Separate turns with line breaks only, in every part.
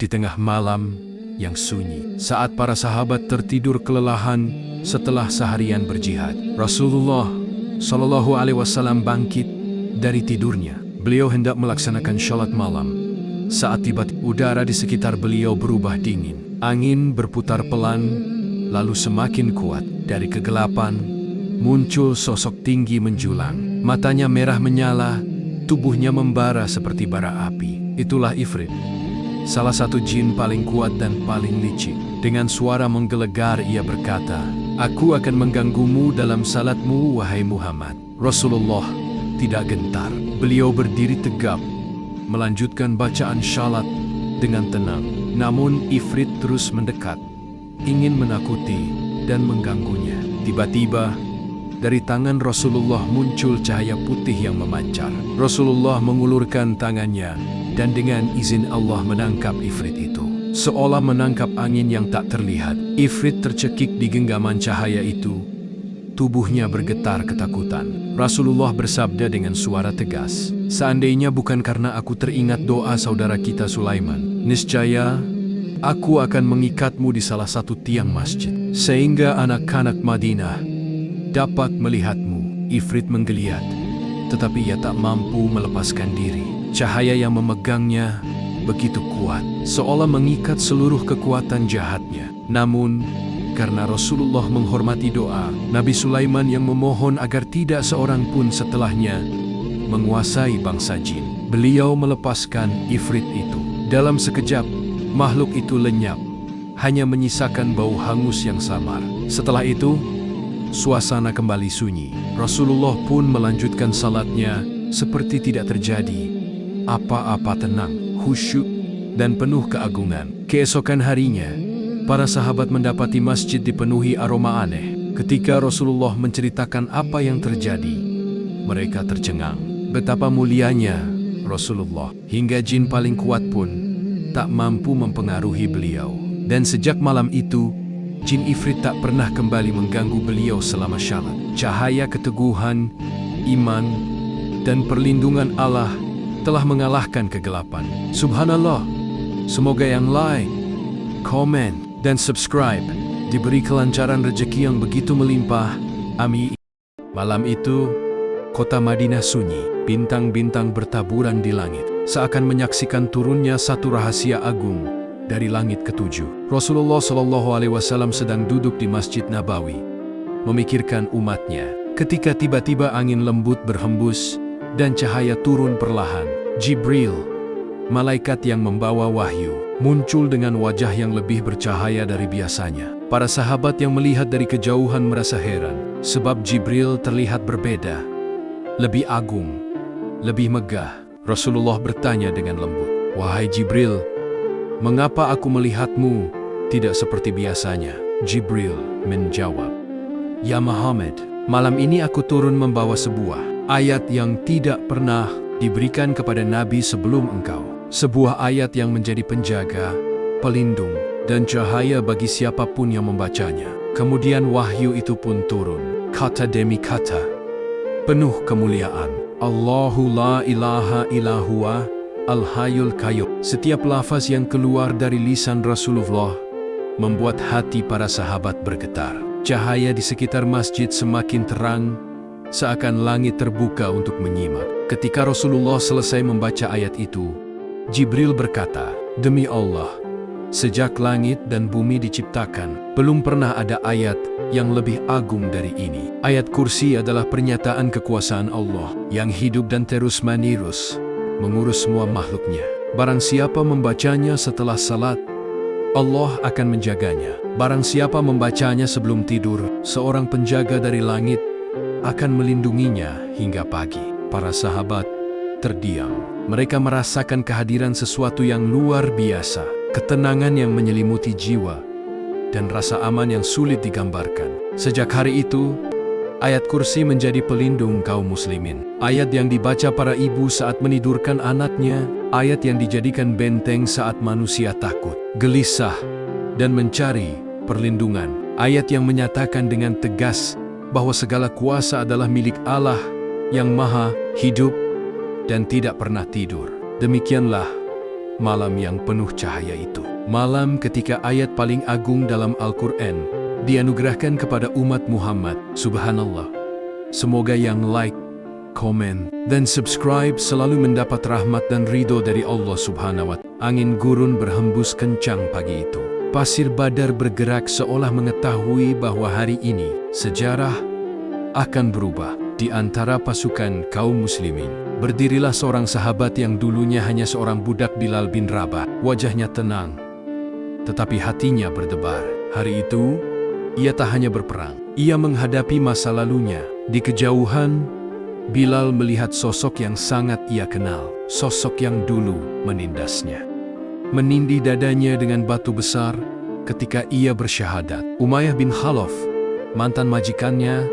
di tengah malam yang sunyi. Saat para sahabat tertidur kelelahan setelah seharian berjihad, Rasulullah Shallallahu Alaihi Wasallam bangkit dari tidurnya. Beliau hendak melaksanakan sholat malam. Saat tiba-tiba udara di sekitar beliau berubah dingin. Angin berputar pelan, lalu semakin kuat. Dari kegelapan, muncul sosok tinggi menjulang. Matanya merah menyala, tubuhnya membara seperti bara api. Itulah Ifrit, salah satu jin paling kuat dan paling licik. Dengan suara menggelegar ia berkata, "Aku akan mengganggumu dalam salatmu, wahai Muhammad." Rasulullah tidak gentar. Beliau berdiri tegap, melanjutkan bacaan syalat dengan tenang. Namun Ifrit terus mendekat, ingin menakuti dan mengganggunya. Tiba-tiba, dari tangan Rasulullah muncul cahaya putih yang memancar. Rasulullah mengulurkan tangannya dan dengan izin Allah menangkap Ifrit itu. Seolah menangkap angin yang tak terlihat, Ifrit tercekik di genggaman cahaya itu. Tubuhnya bergetar ketakutan. Rasulullah bersabda dengan suara tegas, "Seandainya bukan karena aku teringat doa saudara kita Sulaiman, niscaya aku akan mengikatmu di salah satu tiang masjid, sehingga anak-anak Madinah dapat melihatmu." Ifrit menggeliat, tetapi ia tak mampu melepaskan diri. Cahaya yang memegangnya begitu kuat, seolah mengikat seluruh kekuatan jahatnya. Namun, karena Rasulullah menghormati doa Nabi Sulaiman yang memohon agar tidak seorang pun setelahnya menguasai bangsa jin, beliau melepaskan Ifrit itu. Dalam sekejap, makhluk itu lenyap, hanya menyisakan bau hangus yang samar. Setelah itu, suasana kembali sunyi. Rasulullah pun melanjutkan salatnya seperti tidak terjadi apa-apa, tenang, khusyuk, dan penuh keagungan. Keesokan harinya, para sahabat mendapati masjid dipenuhi aroma aneh. Ketika Rasulullah menceritakan apa yang terjadi, mereka tercengang. Betapa mulianya Rasulullah, hingga jin paling kuat pun tak mampu mempengaruhi beliau. Dan sejak malam itu, jin Ifrit tak pernah kembali mengganggu beliau selama syalat. Cahaya keteguhan, iman, dan perlindungan Allah telah mengalahkan kegelapan. Subhanallah. Semoga yang like, komen, dan subscribe diberi kelancaran rezeki yang begitu melimpah. Amin. Malam itu, kota Madinah sunyi. Bintang-bintang bertaburan di langit, seakan menyaksikan turunnya satu rahasia agung dari langit ketujuh. Rasulullah Shallallahu Alaihi Wasallam sedang duduk di Masjid Nabawi, memikirkan umatnya, ketika tiba-tiba angin lembut berhembus dan cahaya turun perlahan. Jibril, malaikat yang membawa wahyu, muncul dengan wajah yang lebih bercahaya dari biasanya. Para sahabat yang melihat dari kejauhan merasa heran, sebab Jibril terlihat berbeda, lebih agung, lebih megah. Rasulullah bertanya dengan lembut, "Wahai Jibril, mengapa aku melihatmu tidak seperti biasanya?" Jibril menjawab, "Ya Muhammad, malam ini aku turun membawa sebuah ayat yang tidak pernah diberikan kepada Nabi sebelum engkau. Sebuah ayat yang menjadi penjaga, pelindung, dan cahaya bagi siapapun yang membacanya." Kemudian wahyu itu pun turun, kata demi kata, penuh kemuliaan. Allahu la ilaha illa huwa al-hayyul qayyum. Setiap lafaz yang keluar dari lisan Rasulullah membuat hati para sahabat bergetar. Cahaya di sekitar masjid semakin terang, seakan langit terbuka untuk menyimak. Ketika Rasulullah selesai membaca ayat itu, Jibril berkata, "Demi Allah, sejak langit dan bumi diciptakan, belum pernah ada ayat yang lebih agung dari ini. Ayat kursi adalah pernyataan kekuasaan Allah yang hidup dan terus-menerus mengurus semua makhluknya. Barang siapa membacanya setelah salat, Allah akan menjaganya. Barang siapa membacanya sebelum tidur, seorang penjaga dari langit akan melindunginya hingga pagi." Para sahabat terdiam. Mereka merasakan kehadiran sesuatu yang luar biasa, ketenangan yang menyelimuti jiwa, dan rasa aman yang sulit digambarkan. Sejak hari itu, ayat kursi menjadi pelindung kaum muslimin. Ayat yang dibaca para ibu saat menidurkan anaknya, ayat yang dijadikan benteng saat manusia takut, gelisah, dan mencari perlindungan. Ayat yang menyatakan dengan tegas bahwa segala kuasa adalah milik Allah yang maha hidup dan tidak pernah tidur. Demikianlah malam yang penuh cahaya itu. Malam ketika ayat paling agung dalam Al-Quran dianugerahkan kepada umat Muhammad. Subhanallah. Semoga yang like, komen, dan subscribe selalu mendapat rahmat dan ridho dari Allah Subhanahu wa Ta'ala. Angin gurun berhembus kencang pagi itu. Pasir Badar bergerak seolah mengetahui bahwa hari ini sejarah akan berubah. Di antara pasukan kaum muslimin, berdirilah seorang sahabat yang dulunya hanya seorang budak, Bilal bin Rabah. Wajahnya tenang, tetapi hatinya berdebar. Hari itu, ia tak hanya berperang. Ia menghadapi masa lalunya. Di kejauhan, Bilal melihat sosok yang sangat ia kenal. Sosok yang dulu menindasnya, menindih dadanya dengan batu besar ketika ia bersyahadat. Umayyah bin Khalaf, mantan majikannya,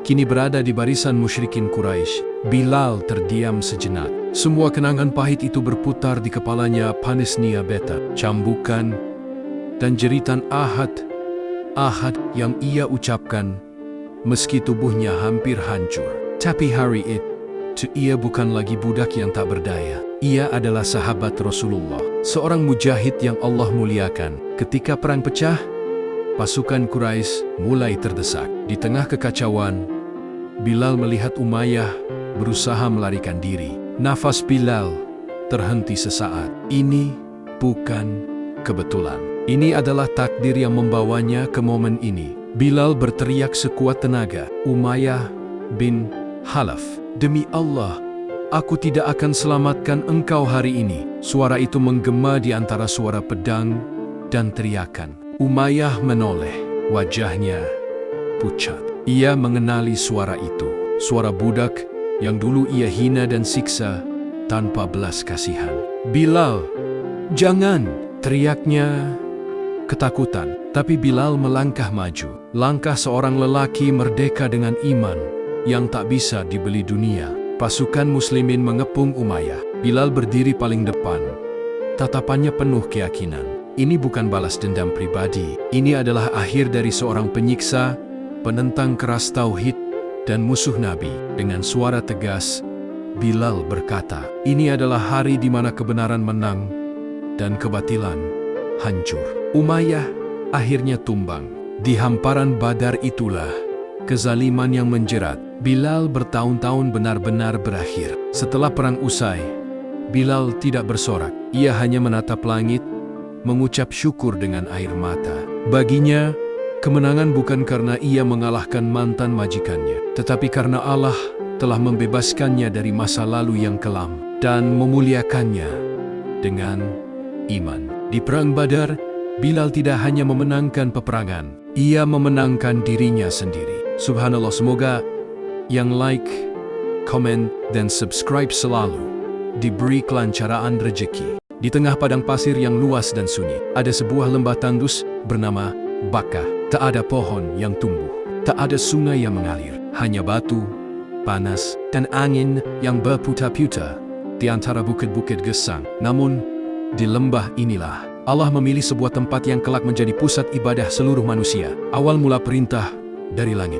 kini berada di barisan musyrikin Quraisy. Bilal terdiam sejenak. Semua kenangan pahit itu berputar di kepalanya, panisnya beta, cambukan, dan jeritan ahad yang ia ucapkan meski tubuhnya hampir hancur. Tapi hari itu ia bukan lagi budak yang tak berdaya. Ia adalah sahabat Rasulullah, seorang mujahid yang Allah muliakan. Ketika perang pecah, pasukan Quraisy mulai terdesak. Di tengah kekacauan, Bilal melihat Umayyah berusaha melarikan diri. Nafas Bilal terhenti sesaat. Ini bukan kebetulan. Ini adalah takdir yang membawanya ke momen ini. Bilal berteriak sekuat tenaga, "Umayyah bin Khalaf, demi Allah, aku tidak akan selamatkan engkau hari ini." Suara itu menggema di antara suara pedang dan teriakan. Umayyah menoleh, wajahnya pucat. Ia mengenali suara itu, suara budak yang dulu ia hina dan siksa tanpa belas kasihan. "Bilal, jangan!" teriaknya ketakutan. Tapi Bilal melangkah maju, langkah seorang lelaki merdeka dengan iman yang tak bisa dibeli dunia. Pasukan muslimin mengepung Umayyah. Bilal berdiri paling depan, tatapannya penuh keyakinan. Ini bukan balas dendam pribadi, ini adalah akhir dari seorang penyiksa, penentang keras tauhid, dan musuh Nabi. Dengan suara tegas, Bilal berkata, "Ini adalah hari di mana kebenaran menang dan kebatilan hancur." Umayyah akhirnya tumbang. Di hamparan Badar itulah kezaliman yang menjerat Bilal bertahun-tahun benar-benar berakhir. Setelah perang usai, Bilal tidak bersorak. Ia hanya menatap langit, mengucap syukur dengan air mata. Baginya, kemenangan bukan karena ia mengalahkan mantan majikannya, tetapi karena Allah telah membebaskannya dari masa lalu yang kelam dan memuliakannya dengan iman. Di perang Badar, Bilal tidak hanya memenangkan peperangan, ia memenangkan dirinya sendiri. Subhanallah, semoga yang like, komen, dan subscribe selalu diberi kelancaran rezeki. Di tengah padang pasir yang luas dan sunyi, ada sebuah lembah tandus bernama Baka. Tak ada pohon yang tumbuh, tak ada sungai yang mengalir, hanya batu, panas, dan angin yang berputar-putar di antara bukit-bukit gesang. Namun, di lembah inilah Allah memilih sebuah tempat yang kelak menjadi pusat ibadah seluruh manusia. Awal mula perintah dari langit.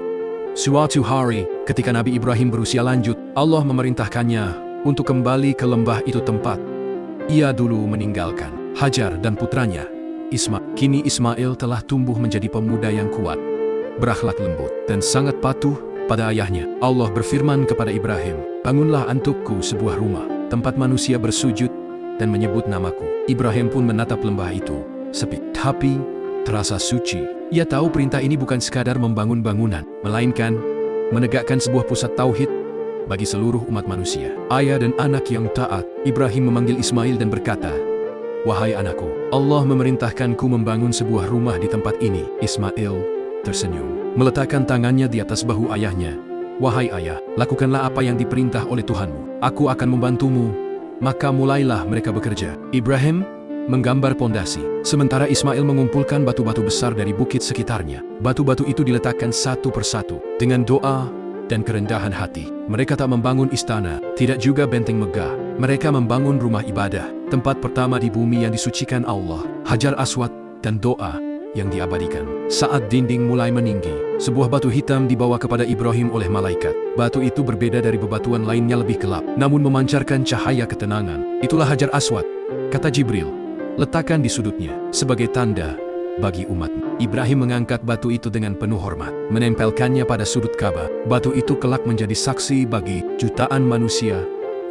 Suatu hari, ketika Nabi Ibrahim berusia lanjut, Allah memerintahkannya untuk kembali ke lembah itu, tempat ia dulu meninggalkan Hajar dan putranya Ismail. Kini Ismail telah tumbuh menjadi pemuda yang kuat, berakhlak lembut, dan sangat patuh pada ayahnya. Allah berfirman kepada Ibrahim, "Bangunlah untukku sebuah rumah, tempat manusia bersujud dan menyebut namaku." Ibrahim pun menatap lembah itu, sepi, tapi terasa suci. Ia tahu perintah ini bukan sekadar membangun bangunan, melainkan menegakkan sebuah pusat tauhid bagi seluruh umat manusia. Ayah dan anak yang taat, Ibrahim memanggil Ismail dan berkata, "Wahai anakku, Allah memerintahkanku membangun sebuah rumah di tempat ini." Ismail tersenyum, meletakkan tangannya di atas bahu ayahnya. "Wahai ayah, lakukanlah apa yang diperintah oleh Tuhanmu. Aku akan membantumu." Maka mulailah mereka bekerja. Ibrahim menggambar pondasi, sementara Ismail mengumpulkan batu-batu besar dari bukit sekitarnya. Batu-batu itu diletakkan satu persatu. Dengan doa dan kerendahan hati, mereka tak membangun istana, tidak juga benteng megah. Mereka membangun rumah ibadah, tempat pertama di bumi yang disucikan Allah, Hajar Aswad, dan doa yang diabadikan. Saat dinding mulai meninggi, sebuah batu hitam dibawa kepada Ibrahim oleh malaikat. Batu itu berbeda dari bebatuan lainnya, lebih gelap, namun memancarkan cahaya ketenangan. Itulah Hajar Aswad, Kata Jibril, letakkan di sudutnya sebagai tanda bagi umatmu. Ibrahim mengangkat batu itu dengan penuh hormat, menempelkannya pada sudut Ka'bah. Batu itu kelak menjadi saksi bagi jutaan manusia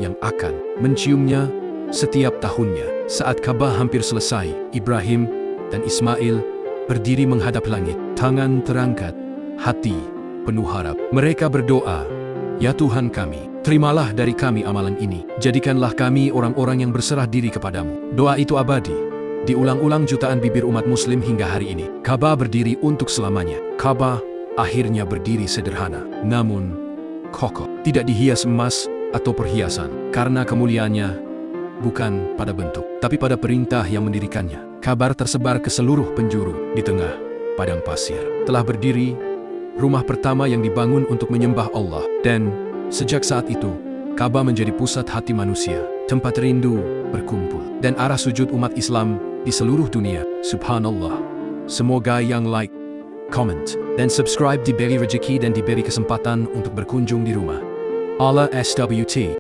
yang akan menciumnya setiap tahunnya. Saat Ka'bah hampir selesai, Ibrahim dan Ismail berdiri menghadap langit, tangan terangkat, hati penuh harap. Mereka berdoa, "Ya Tuhan kami, terimalah dari kami amalan ini. Jadikanlah kami orang-orang yang berserah diri kepadamu." Doa itu abadi, diulang-ulang jutaan bibir umat muslim hingga hari ini. Ka'bah berdiri untuk selamanya. Ka'bah akhirnya berdiri sederhana, namun kokoh. Tidak dihias emas atau perhiasan, karena kemuliaannya bukan pada bentuk, tapi pada perintah yang mendirikannya. Kabar tersebar ke seluruh penjuru di tengah padang pasir. Telah berdiri rumah pertama yang dibangun untuk menyembah Allah. Dan sejak saat itu, Ka'bah menjadi pusat hati manusia, tempat rindu berkumpul, dan arah sujud umat Islam di seluruh dunia. Subhanallah. Semoga yang like, comment, dan subscribe diberi rezeki dan diberi kesempatan untuk berkunjung di rumah Allah SWT.